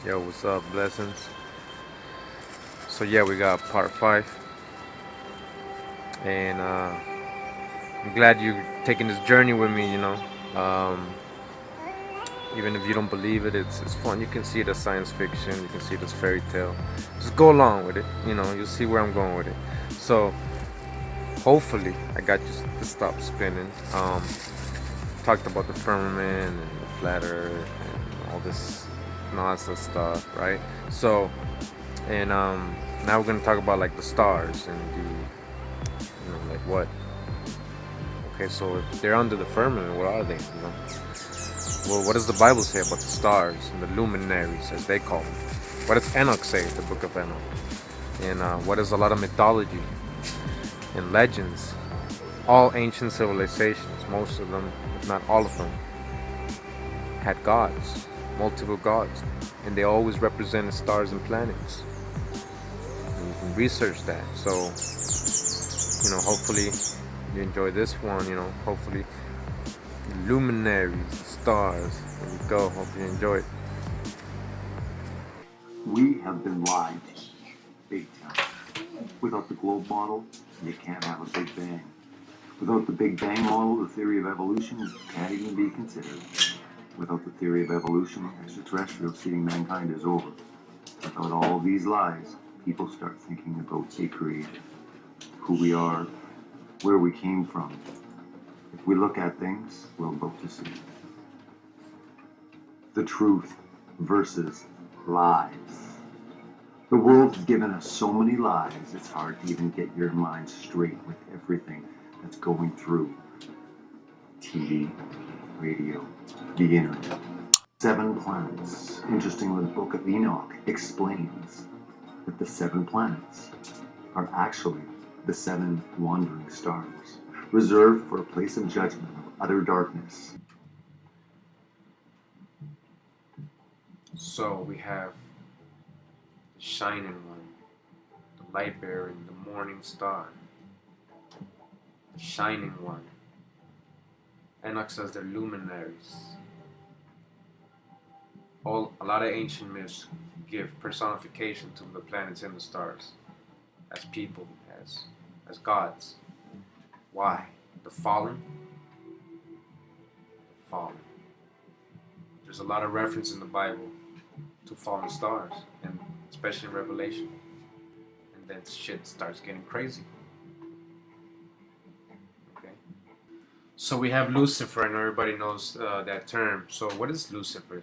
Yo, what's up? Blessings. So yeah, we got part 5, and I'm glad you're taking this journey with me. Um, even if you don't believe it, it's fun. You can see it as science fiction. You can see it as fairy tale. Just go along with it. You'll see where I'm going with it. So hopefully, I got you to stop spinning. Talked about the firmament and the flat Earth and all this NASA stuff, right? So, and now we're gonna talk about like the stars and like what. Okay, so if they're under the firmament, what are they? Well, what does the Bible say about the stars and the luminaries, as they call them? What does Enoch say in the book of Enoch? And what is a lot of mythology and legends? All ancient civilizations, most of them, if not all of them, had gods, multiple gods, and they always represented stars and planets. And you can research that. So, hopefully you enjoy this one. Hopefully luminaries, stars. There we go. Hope you enjoy it. We have been lied to, big time. Without the globe model, you can't have a Big Bang. Without the Big Bang model, the theory of evolution can't even be considered. Without the theory of evolution, extraterrestrial seeding mankind is over. Without all of these lies, people start thinking about a creator, who we are, where we came from. If we look at things, we're about to see the truth versus lies. The world has given us so many lies, it's hard to even get your mind straight with everything that's going through TV, radio, the internet. 7 planets. Interestingly, the book of Enoch explains that the 7 planets are actually the 7 wandering stars, reserved for a place of judgment of utter darkness. So we have the shining one, the light bearing, the morning star, the shining one. Enoch says they're luminaries. A lot of ancient myths give personification to the planets and the stars as people, as gods. Why? The fallen. The fallen. There's a lot of reference in the Bible to fallen stars, and especially in Revelation. And then shit starts getting crazy. Okay. So we have Lucifer, and everybody knows that term. So what is Lucifer?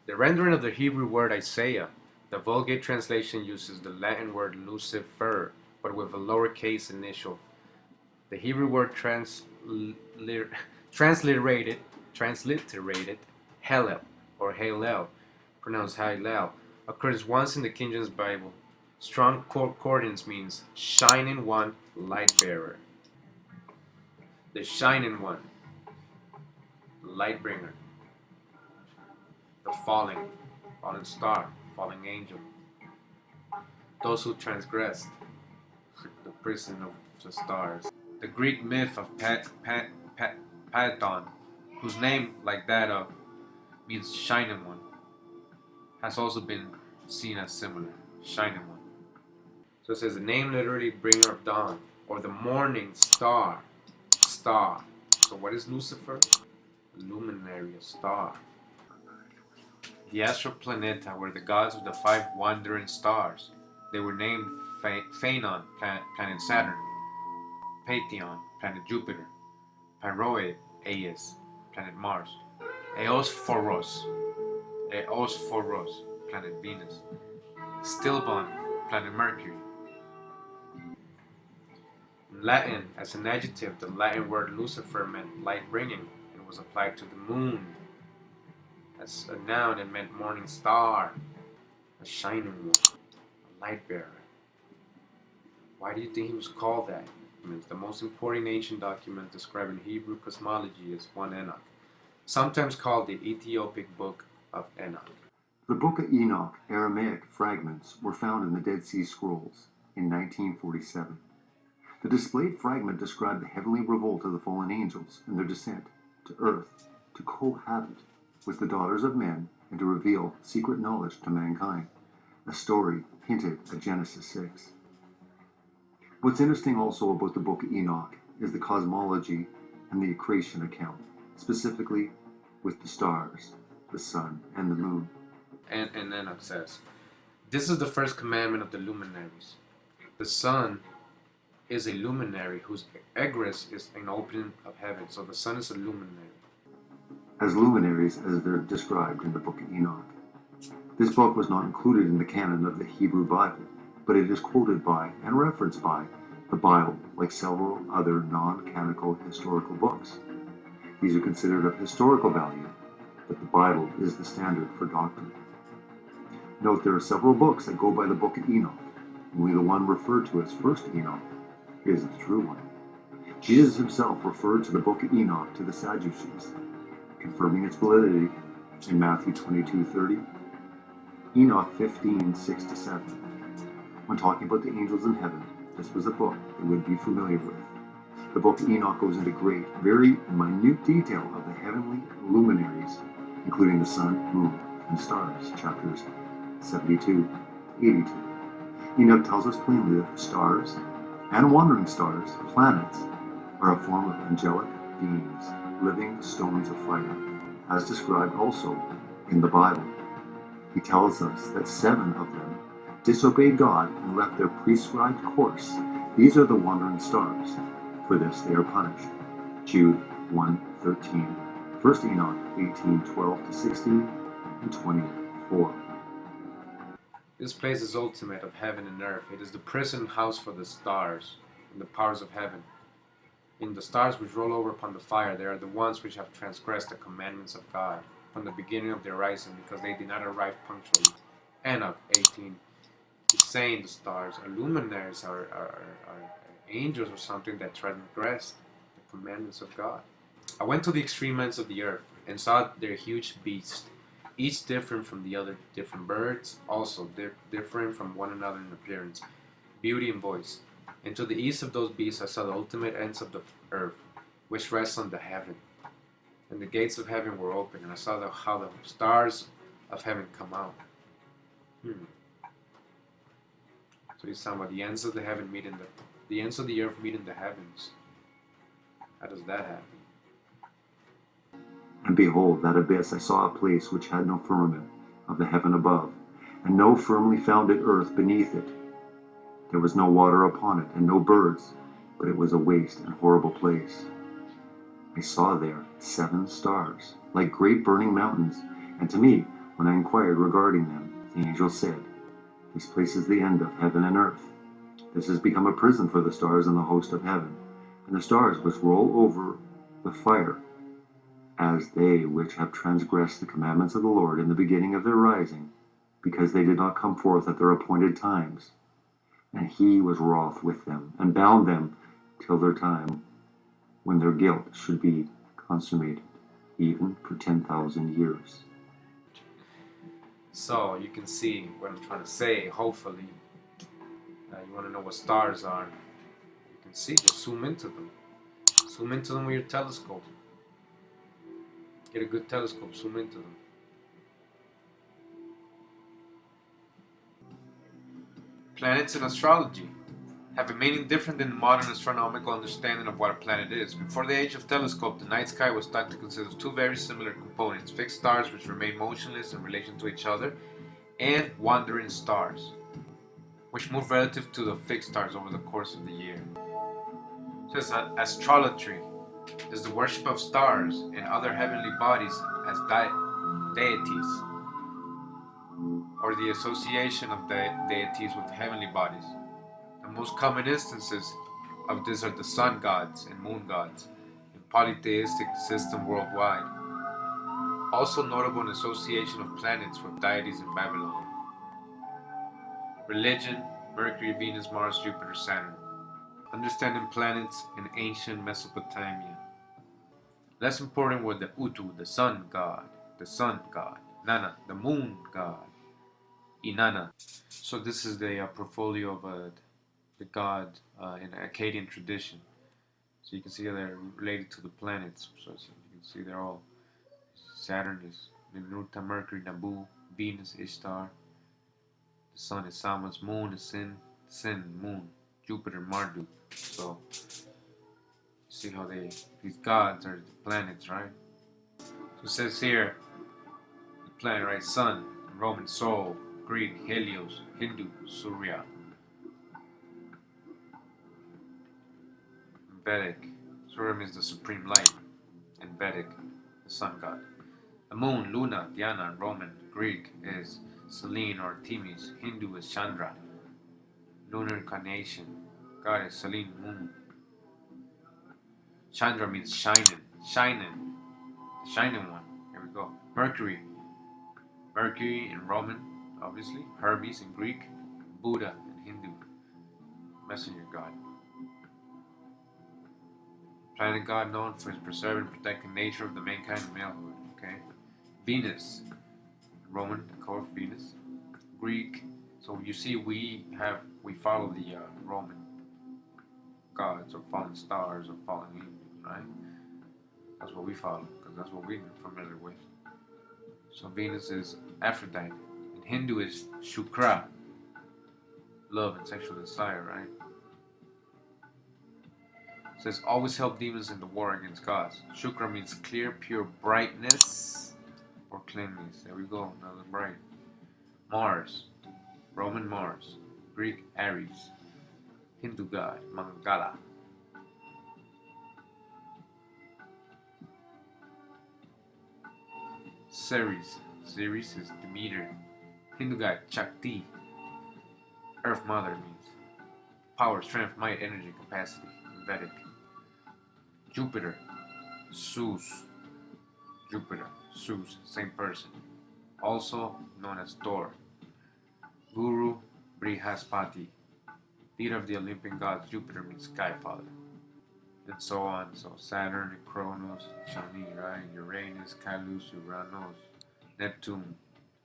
The rendering of the Hebrew word Isaiah, the Vulgate translation uses the Latin word Lucifer, but with a lowercase initial. The Hebrew word transliterated Hallel or Hallel, pronounced Hallel, occurs once in the King James Bible. Strong concordance means shining one, light bearer. The shining one, light bringer. The fallen star, falling angel. Those who transgressed the prison of the stars. The Greek myth of Patton, whose name, like that of, means shining one, has also been seen as similar, shining one. So it says the name literally bringer of dawn, or the morning star, star. So what is Lucifer? A luminary, a star. The astral planeta were the gods of the 5 wandering stars. They were named Phaenon, planet Saturn, Pantheon, planet Jupiter, Pyroeus, planet Mars, Eosphoros, planet Venus, Stilbon, planet Mercury. In Latin, as an adjective, the Latin word Lucifer meant light bringing and was applied to the moon. As a noun, it meant morning star, a shining one, a light bearer. Why do you think he was called that? It's the most important ancient document describing Hebrew cosmology is 1 Enoch, sometimes called the Ethiopic Book of Enoch. The Book of Enoch Aramaic fragments were found in the Dead Sea Scrolls in 1947. The displayed fragment described the heavenly revolt of the fallen angels and their descent to earth to cohabit with the daughters of men and to reveal secret knowledge to mankind, a story hinted at Genesis 6. What's interesting also about the book of Enoch is the cosmology and the creation account, specifically with the stars, the sun, and the moon. And Enoch says, this is the first commandment of the luminaries. The sun is a luminary whose egress is an opening of heaven. So the sun is a luminary. As luminaries as they're described in the book of Enoch. This book was not included in the canon of the Hebrew Bible, but it is quoted by and referenced by the Bible, like several other non-canonical historical books. These are considered of historical value, but the Bible is the standard for doctrine. Note there are several books that go by the book of Enoch. Only the one referred to as First Enoch is the true one. Jesus himself referred to the book of Enoch to the Sadducees, confirming its validity in Matthew 22:30, Enoch 15:6-7. When talking about the angels in heaven, this was a book they would be familiar with. The book of Enoch goes into great, very minute detail of the heavenly luminaries, including the sun, moon, and stars, chapters 72-82. Enoch tells us plainly that the stars and wandering stars, planets, are a form of angelic beings, living stones of fire, as described also in the Bible. He tells us that 7 of them disobeyed God and left their prescribed course. These are the wandering stars. For this they are punished. Jude 1:13, 1 Enoch 18:12-16, and 24. This place is ultimate of heaven and earth. It is the prison house for the stars and the powers of heaven. In the stars which roll over upon the fire, they are the ones which have transgressed the commandments of God from the beginning of their rising, because they did not arrive punctually. Enoch 18 is saying the stars are luminaries, are angels or something that transgressed the commandments of God. I went to the extreme ends of the earth and saw their huge beasts, each different from the other, different birds, also different from one another in appearance, beauty, and voice. And to the east of those beasts I saw the ultimate ends of the earth, which rests on the heaven. And the gates of heaven were open, and I saw how the stars of heaven come out. So he's talking about the ends of the heaven meeting the ends of the earth meeting the heavens. How does that happen? And behold, that abyss I saw a place which had no firmament of the heaven above, and no firmly founded earth beneath it. There was no water upon it, and no birds, but it was a waste and horrible place. I saw there 7 stars, like great burning mountains, and to me, when I inquired regarding them, the angel said, this place is the end of heaven and earth. This has become a prison for the stars and the host of heaven, and the stars which roll over the fire, as they which have transgressed the commandments of the Lord in the beginning of their rising, because they did not come forth at their appointed times. And he was wroth with them, and bound them till their time, when their guilt should be consummated, even for 10,000 years. So you can see what I'm trying to say. Hopefully, you want to know what stars are. You can see. Just zoom into them. Zoom into them with your telescope. Get a good telescope. Zoom into them. Planets in astrology have a meaning different than the modern astronomical understanding of what a planet is. Before the age of telescope, the night sky was thought to consist of 2 very similar components: fixed stars which remain motionless in relation to each other, and wandering stars, which move relative to the fixed stars over the course of the year. So astrology is the worship of stars and other heavenly bodies as deities, or the association of deities with heavenly bodies. The most common instances of this are the sun gods and moon gods in polytheistic system worldwide. Also notable an association of planets with deities in Babylon. Religion: Mercury, Venus, Mars, Jupiter, Saturn. Understanding planets in ancient Mesopotamia. Less important were the Utu, the sun god, Nana, the moon god, Inanna. So this is the portfolio of the god in Akkadian tradition. So you can see they're related to the planets. So you can see they're all. Saturn is Ninurta, Mercury, Nabu, Venus, Ishtar. The sun is Samas, moon is Sin, moon, Jupiter, Marduk. So you see how these gods are the planets, right? So it says here, the planet, right? Sun, Roman Sol, Greek, Helios, Hindu, Surya, Vedic. Surya means the supreme light, and Vedic, the sun god. The moon, Luna, Diana, Roman, Greek is Selene or Artemis, Hindu is Chandra, lunar incarnation, God is Selene, moon. Chandra means shining, the shining one. Here we go. Mercury in Roman, obviously. Hermes in Greek. Buddha in Hindu, messenger god. Planet god known for his preserving and protecting nature of the mankind and malehood. Okay. Venus, Roman, the core of Venus. Greek. So you see, we follow the Roman gods or fallen stars or fallen angels, right? That's what we follow because that's what we're familiar with. So Venus is Aphrodite. In Hindu is Shukra, love and sexual desire, right? It says always help demons in the war against gods. Shukra means clear, pure brightness or cleanliness. There we go, another bright. Mars, Roman Mars, Greek Ares, Hindu god Mangala. Ceres is Demeter, Hindu god Shakti. Earth Mother means power, strength, might, energy, capacity. Vedic. Jupiter, Zeus, same person. Also known as Thor. Guru, Brihaspati. Leader of the Olympian gods, Jupiter means sky father. And so on. So Saturn and Kronos, Shani, right? Uranus, Calus, Uranus, Neptune,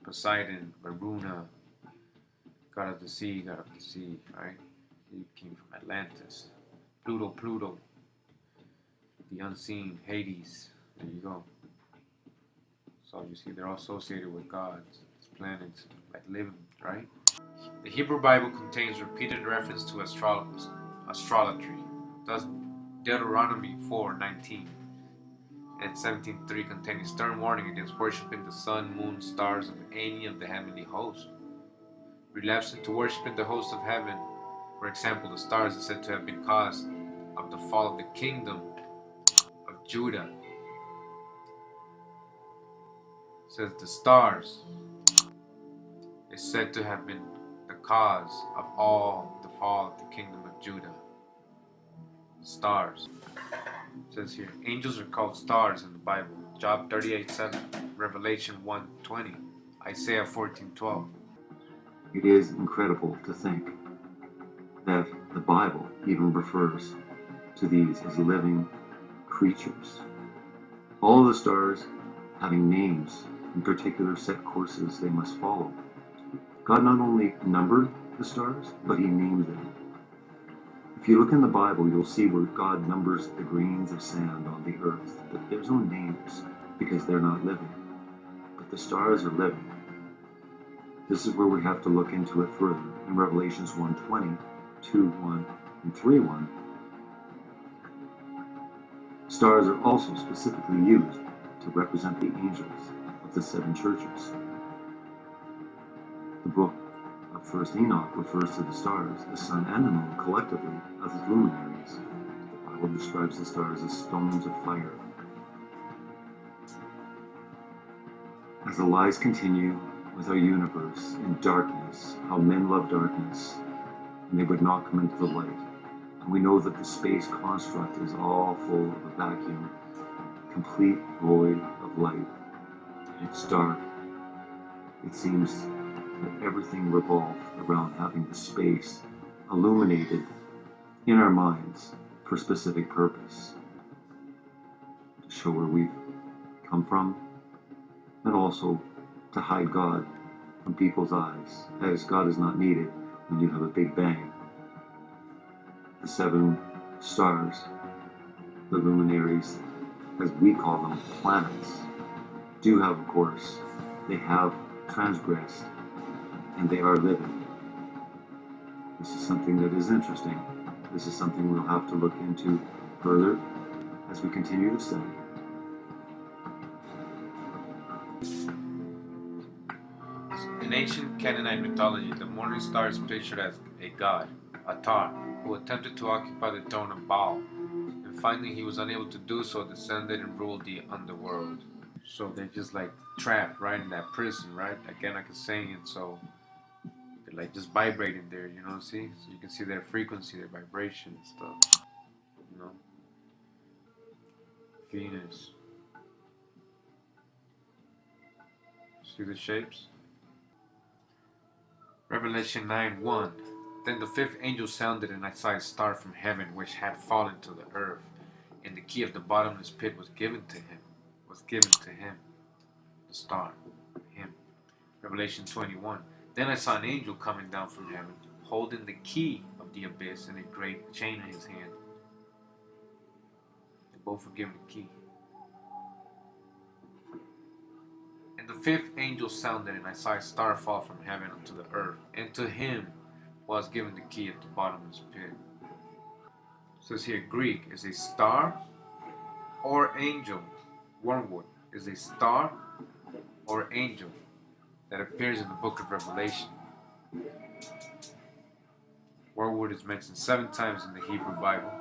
Poseidon, Varuna, god of the sea, right? He came from Atlantis. Pluto, the unseen, Hades. There you go. So you see, they're all associated with gods, planets, like living, right? The Hebrew Bible contains repeated reference to astrology. Thus, Deuteronomy 4:19 and 17:3 contain a stern warning against worshiping the sun, moon, stars, and any of the heavenly host. Relapsing to worshiping the host of heaven, for example, the stars, is said to have been cause of the fall of the kingdom of Judah. It says the stars is said to have been the cause of all the fall of the kingdom of Judah. Stars. It says here, angels are called stars in the Bible. Job 38:7, Revelation 1:20, Isaiah 14:12. It is incredible to think that the Bible even refers to these as living creatures. All the stars having names and particular set courses they must follow. God not only numbered the stars, but he named them. If you look in the Bible, you'll see where God numbers the grains of sand on the earth, but there's no names because they're not living. But the stars are living. This is where we have to look into it further. In Revelations 1:20, 2:1, and 3:1, stars are also specifically used to represent the angels of the seven churches. The book of 1st Enoch refers to the stars, the sun, and the moon collectively as luminaries. The Bible describes the stars as stones of fire. As the lies continue with our universe in darkness, how men love darkness, and they would not come into the light. And we know that the space construct is all full of a vacuum, complete void of light. It's dark. It seems that everything revolved around having the space illuminated in our minds for a specific purpose, to show where we've come from, and also to hide God from people's eyes, as God is not needed when you have a big bang. The seven stars, the luminaries, as we call them, planets, do have a course. They have transgressed, and they are living. This is something that is interesting. This is something we'll have to look into further as we continue to study. In ancient Canaanite mythology, the morning star is pictured as a god, Atar, who attempted to occupy the throne of Baal, and finding he was unable to do so, descended and ruled the underworld. So they're just like trapped right in that prison, right? Like Enoch is saying, so they're like just vibrating there, you know, see? So you can see their frequency, their vibration and stuff, you know? Venus. See the shapes? Revelation 9:1. Then the fifth angel sounded, and I saw a star from heaven, which had fallen to the earth, and the key of the bottomless pit was given to him. The star, him. Revelation 21. Then I saw an angel coming down from heaven, holding the key of the abyss and a great chain in his hand. They both were given the key. And the fifth angel sounded, and I saw a star fall from heaven unto the earth, and to him was given the key of the bottomless pit. It says here, Greek is a star or angel. Wormwood is a star or angel that appears in the book of Revelation. Wormwood is mentioned 7 times in the Hebrew Bible.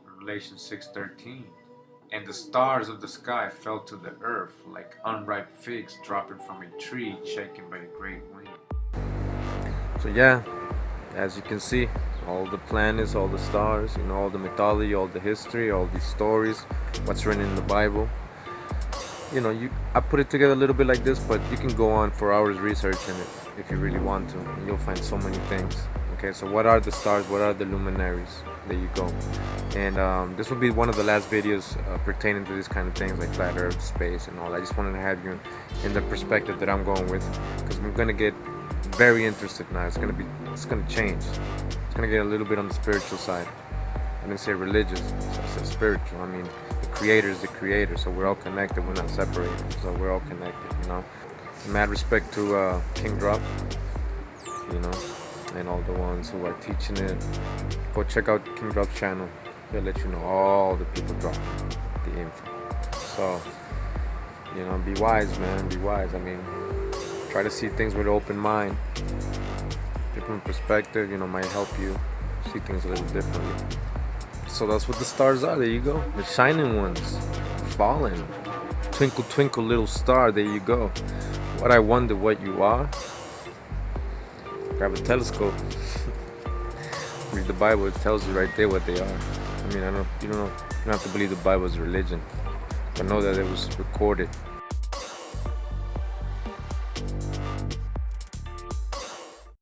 Revelation 6:13. And the stars of the sky fell to the earth like unripe figs dropping from a tree shaken by a great wind. So yeah, as you can see, all the planets, all the stars, you know, all the mythology, all the history, all these stories, what's written in the Bible. You know, I put it together a little bit like this, but you can go on for hours researching it if you really want to. And you'll find so many things. Okay, so what are the stars? What are the luminaries? There you go. And this will be one of the last videos pertaining to this kind of things like flat Earth, space, and all. I just wanted to have you in the perspective that I'm going with, because we're gonna get very interested now. It's gonna change. It's gonna get a little bit on the spiritual side. I didn't say religious, I said spiritual. I mean, the creator is the creator, so we're all connected. We're not separated, so we're all connected. You know. Mad respect to King Drop. You know. And all the ones who are teaching it. Go check out King Drop's channel. He'll let you know all the people drop the info. So, you know, be wise, man. Be wise. I mean, try to see things with an open mind. Different perspective, you know, might help you see things a little differently. So that's what the stars are. There you go. The shining ones. Falling. Twinkle, twinkle, little star. There you go. What I wonder what you are. Grab a telescope. Read the Bible. It tells you right there what they are. I mean, you don't have to believe the Bible is religion, but know that it was recorded